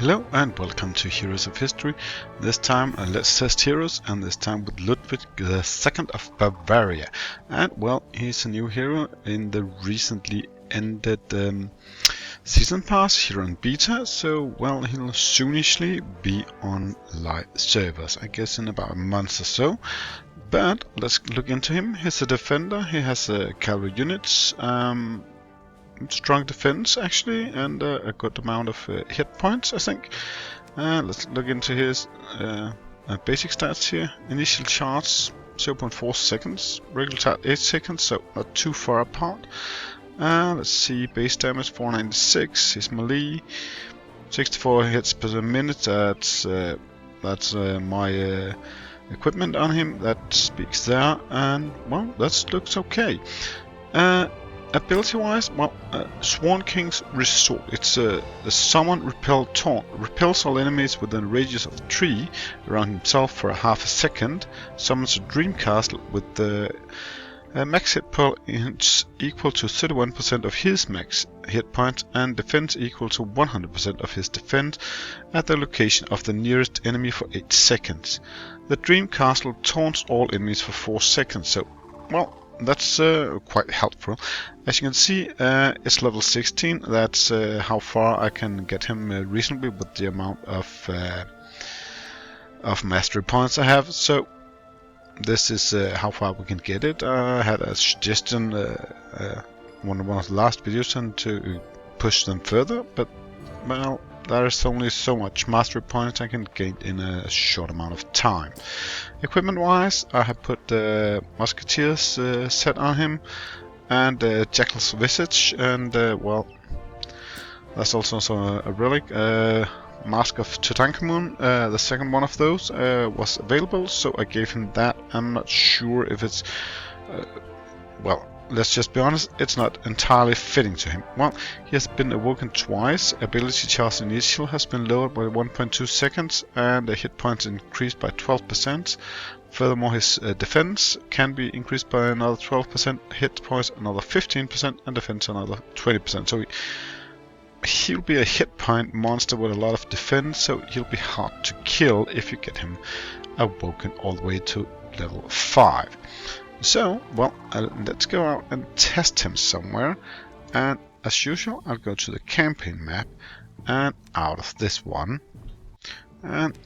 Hello and welcome to Heroes of History. This time Let's Test Heroes, and this time with Ludwig II of Bavaria. And well, he's a new hero in the recently ended season pass here on beta, so well, he'll soonishly be on live servers, I guess in about a month or so. But let's look into him. He's a defender, he has cavalry units, strong defense actually, and a good amount of hit points, I think. Let's look into his basic stats here. Initial charge 0.4 seconds, regular charge 8 seconds, so not too far apart. Let's see, base damage 496, his melee 64 hits per minute. That's my equipment on him, that speaks there, and well, that looks okay. Ability-wise, well, Sworn King's Resort. It's a summon repel taunt. Repels all enemies within a radius of 3 around himself for a half a second. Summons a Dream Castle with the max hit points equal to 31% of his max hit points and defense equal to 100% of his defense at the location of the nearest enemy for 8 seconds. The Dream Castle taunts all enemies for 4 seconds, so, well, that's quite helpful. As you can see, it's level 16. That's how far I can get him reasonably with the amount of mastery points I have. So this is how far we can get it. I had a suggestion one of the last videos to push them further, but well, there is only so much mastery points I can gain in a short amount of time. Equipment wise, I have put the Musketeer's set on him and Jackal's Visage, and well, that's also a relic. Mask of Tutankhamun, the second one of those was available, so I gave him that. I'm not sure if it's well, let's just be honest, it's not entirely fitting to him. Well, he has been awoken twice, ability charge initial has been lowered by 1.2 seconds, and the hit points increased by 12%. Furthermore, his defense can be increased by another 12%, hit points another 15%, and defense another 20%. So he'll be a hit point monster with a lot of defense, so he'll be hard to kill if you get him awoken all the way to level 5. So, well, let's go out and test him somewhere, and as usual I'll go to the campaign map and out of this one, and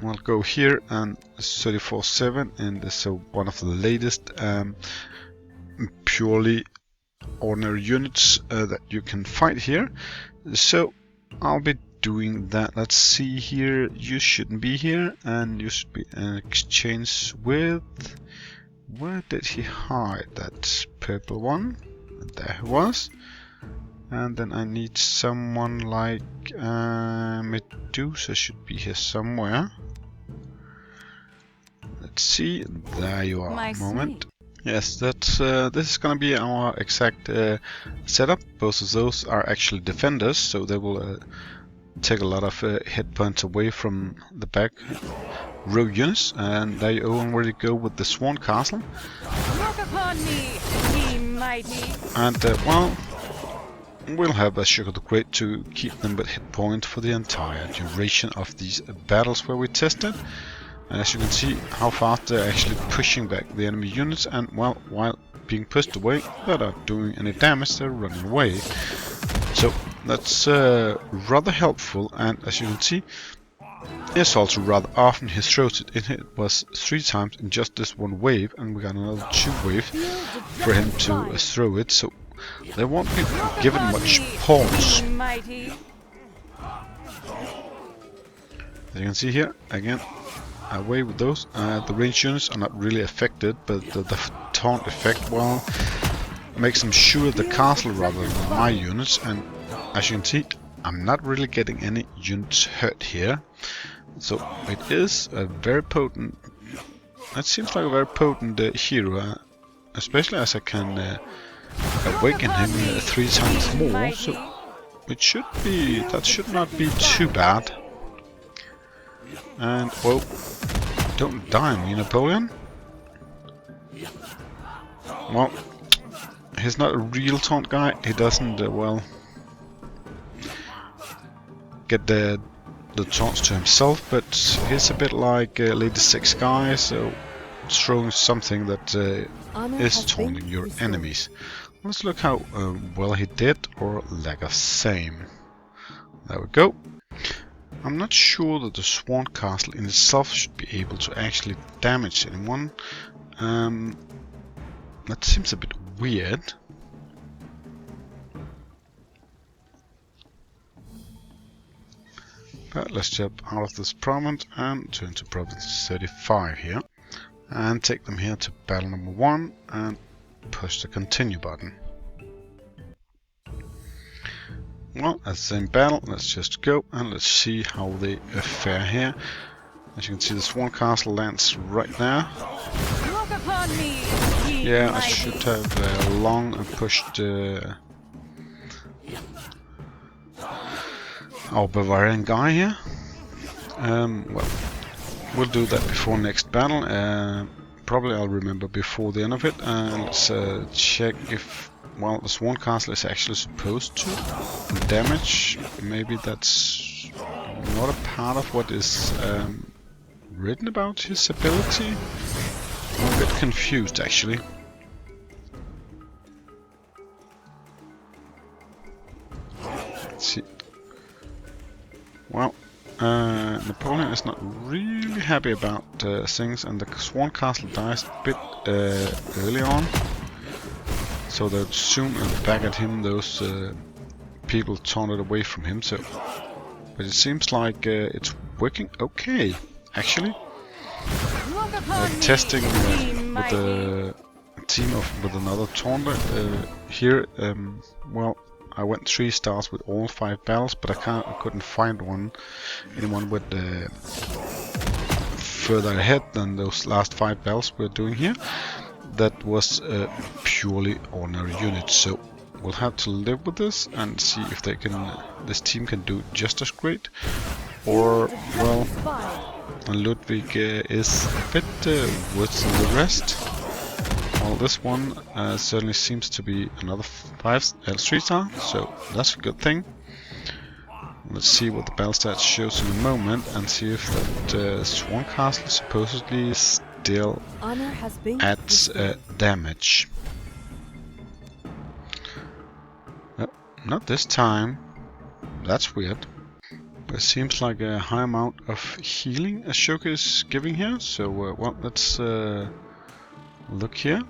we'll go here and 34/7, and this is one of the latest purely ordinary units that you can fight here. So I'll be doing that. Let's see here, you shouldn't be here, and you should be in exchange with... Where did he hide? That purple one. There he was. And then I need someone like Medusa should be here somewhere. Let's see. There you are. A moment. Yes, that's this is gonna be our exact setup. Both of those are actually defenders, so they will take a lot of hit points away from the back row units, and there you already go with the Sworn Castle. Look upon me, ye mighty. And well, we'll have a Sugar the Great to keep them with hit point for the entire duration of these battles where we tested. And as you can see how fast they're actually pushing back the enemy units, and well, while being pushed away, they're not doing any damage, they're running away. So that's rather helpful, and as you can see, it's also rather often he throws it. It was 3 times in just this one wave, and we got another 2 waves for him to throw it, so they won't be given much pause. As you can see here, again, away with those. The range units are not really affected, but the taunt effect, well, makes them shoot at the castle rather than my units, and as you can see, I'm not really getting any units hurt here. So it is a very potent, it seems like a very potent hero, especially as I can awaken him 3 times more, so it should be, that should not be too bad. And well, don't die on me, Napoleon. Well, he's not a real taunt guy, he doesn't well get the the taunts to himself, but he's a bit like Lady Six guy, so throwing something that is taunting your enemies. Let's look how well he did, or lack of same. There we go. I'm not sure that the Swan Castle in itself should be able to actually damage anyone. That seems a bit weird. But let's jump out of this province and turn to province 35 here. And take them here to battle number 1 and push the continue button. Well, that's the same battle. Let's just go and let's see how they fare here. As you can see, the Swan Castle lands right there. Look upon me, yeah, I should have long pushed our Bavarian guy here. Well, we'll do that before next battle. Probably I'll remember before the end of it. Let's check if, well, the Swan Castle is actually supposed to damage. Maybe that's not a part of what is written about his ability. I'm a bit confused actually. Let's see. Well, Napoleon is not really happy about things, and the Swan Castle dies a bit early on. So they'll soon back at him, those people taunted away from him. So, but it seems like it's working okay, actually. Testing with a team with another taunter here. Well, I went 3 stars with all 5 battles, but I couldn't find anyone with further ahead than those last 5 battles we're doing here. That was purely ordinary units, so we'll have to live with this and see if they can. This team can do just as great, or well, Ludwig is a bit worse than the rest. Well, this one certainly seems to be another 3 star, so that's a good thing. Let's see what the battle stats shows in a moment and see if that Swan Castle supposedly still adds damage. Not this time. That's weird. It seems like a high amount of healing Ashoka is giving here, so well, let's look here.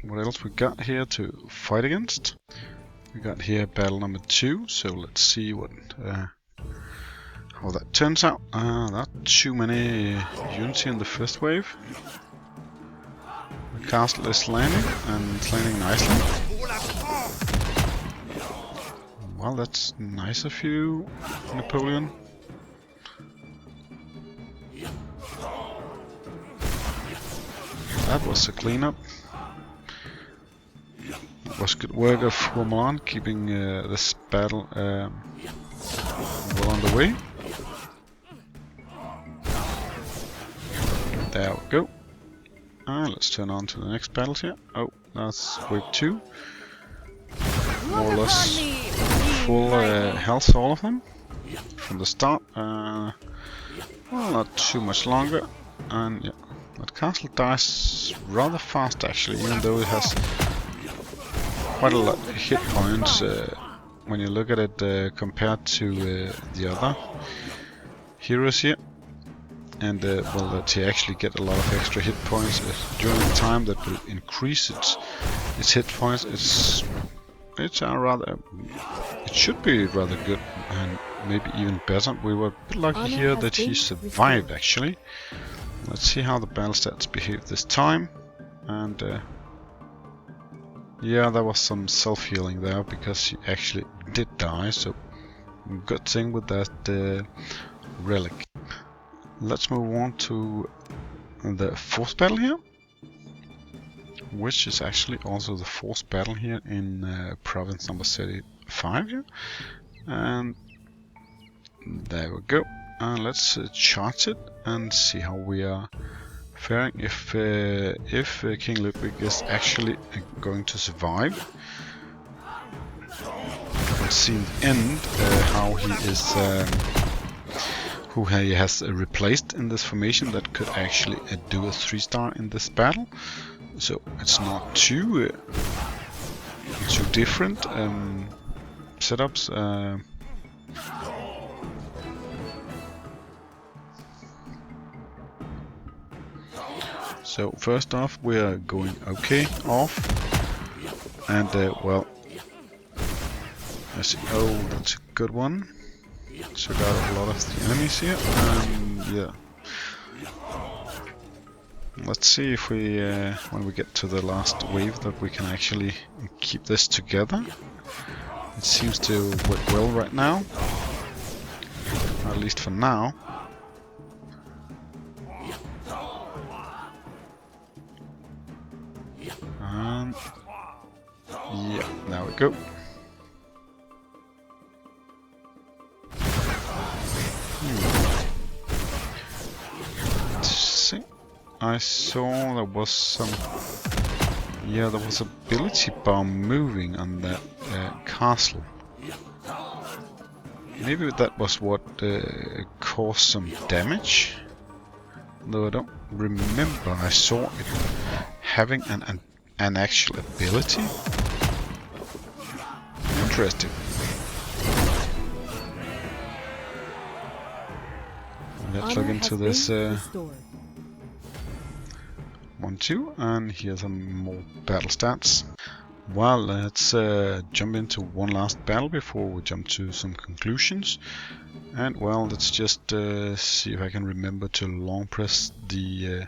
What else we got here to fight against? We got here battle number 2, so let's see what how that turns out. Not too many units here in the first wave. The castle is landing, and it's landing nicely. Well, that's nice of you, Napoleon. That was a cleanup. It was good work of Roman keeping this battle well underway. There we go. Let's turn on to the next battles here. Oh, that's wave 2. More or less full health, all of them from the start. Well, not too much longer. And yeah, that castle dies rather fast actually, even though it has quite a lot of hit points when you look at it compared to the other heroes here. And well, that he actually get a lot of extra hit points during the time that will increase its hit points. It's rather, it should be rather good and maybe even better. We were a bit lucky here that he survived actually. Let's see how the battle stats behave this time. And yeah, there was some self-healing there because he actually did die, so good thing with that relic. Let's move on to the 4th battle here, which is actually also the 4th battle here in province number 35 here. And there we go. Let's chart it and see how we are faring, if King Ludwig is actually going to survive. can see in the end how he is, who he has replaced in this formation that could actually do a 3-star in this battle. So it's not too different setups. So first off, we are going okay off, and well, let's see. Oh, that's a good one. Took out a lot of the enemies here, and yeah. Let's see if we, when we get to the last wave, that we can actually keep this together. It seems to work well right now, at least for now. And yeah, there we go. Let's see. I saw there was some. Yeah, there was ability bar moving on that castle. Maybe that was what caused some damage. Though I don't remember. I saw it having an actual ability. Interesting. Let's look into this 1-2, and here's some more battle stats. Well, let's jump into one last battle before we jump to some conclusions. And well, let's just see if I can remember to long press the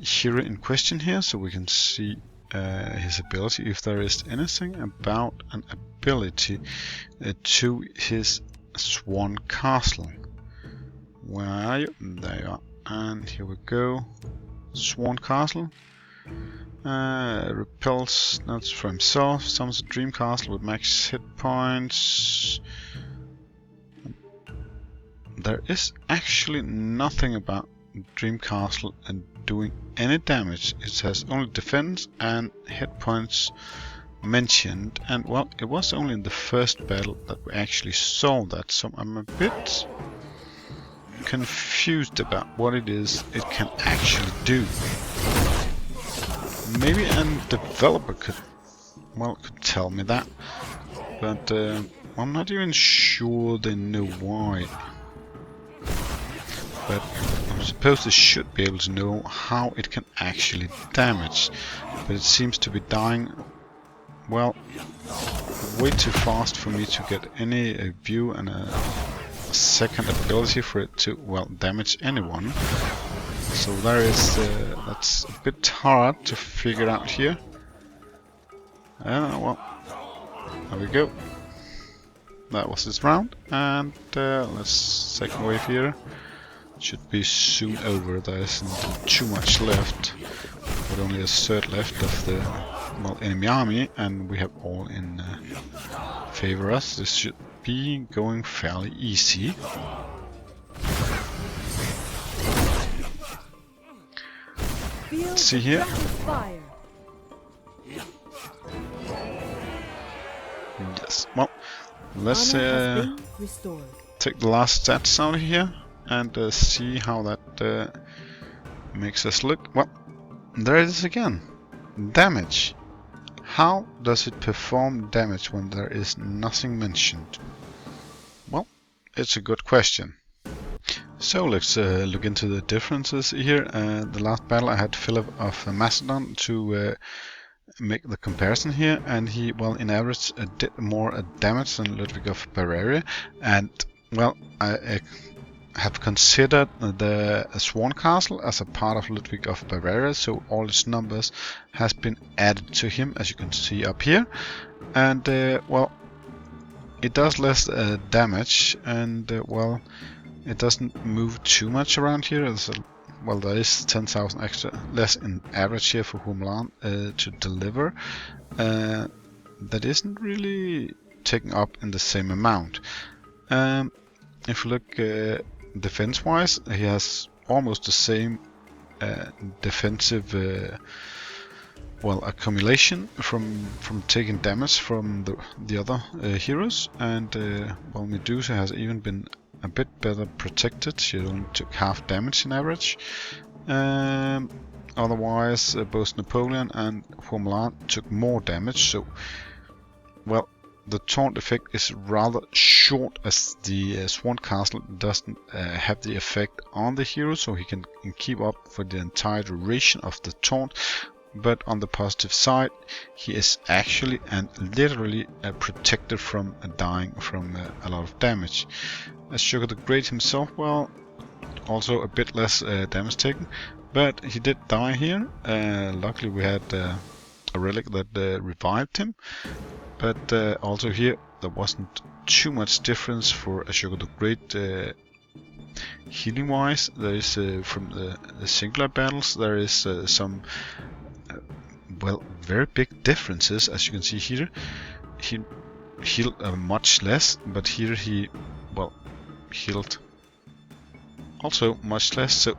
hero in question here, so we can see his ability, if there is anything about an ability to his Swan Castle. Where are you? There you are. And here we go. Swan Castle. Repels notes for himself. Summons a dream castle with max hit points. There is actually nothing about Dream Castle and doing any damage. It has only defense and hit points mentioned, and well, it was only in the first battle that we actually saw that, so I'm a bit confused about what it is it can actually do. Maybe a developer could tell me that, but I'm not even sure they know why. But I suppose they should be able to know how it can actually damage, but it seems to be dying, well, way too fast for me to get any view and a second ability for it to, well, damage anyone. So there is, that's a bit hard to figure out here. Well, there we go. That was this round, and let's second wave here. Should be soon over. There isn't too much left, but only a third left of the, well, enemy army, and we have all in favor us. This should be going fairly easy. Let's see here. Yes. Well, let's take the last stats out of here and see how that makes us look. Well, there it is again. Damage. How does it perform damage when there is nothing mentioned? Well, it's a good question. So let's look into the differences here. The last battle I had Philip of Macedon to make the comparison here, and he, well, in average did more damage than Ludwig of Bavaria, and well, I have considered the Swan Castle as a part of Ludwig of Bavaria, so all its numbers has been added to him, as you can see up here, and well, it does less damage, and well, it doesn't move too much around here. Well, there is 10,000 extra less in average here for Humlan to deliver. That isn't really taken up in the same amount. If you look defense-wise, he has almost the same defensive well, accumulation from taking damage from the other heroes, and well, Medusa has even been a bit better protected. She only took half damage in average. Otherwise, both Napoleon and Formulan took more damage. So, well, the taunt effect is rather short, as the Swan Castle doesn't have the effect on the hero, so he can keep up for the entire duration of the taunt. But on the positive side, he is actually and literally protected from dying from a lot of damage. As Sugar the Great himself, well, also a bit less damage taken, but he did die here. Luckily we had a relic that revived him, but also here there wasn't too much difference for Sugar the Great healing wise. There is from the singular battles, there is some well, very big differences. As you can see here, he healed much less, but here he, well, healed also much less. So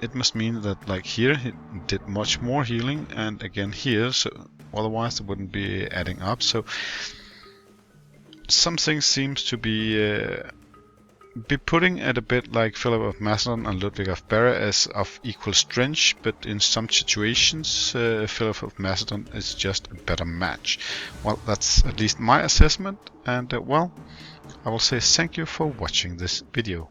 it must mean that, like, here he did much more healing, and again here, so otherwise it wouldn't be adding up. So something seems to be putting it a bit like Philip of Macedon and Ludwig of Bavaria as of equal strength, but in some situations Philip of Macedon is just a better match. Well, that's at least my assessment, and well, I will say thank you for watching this video.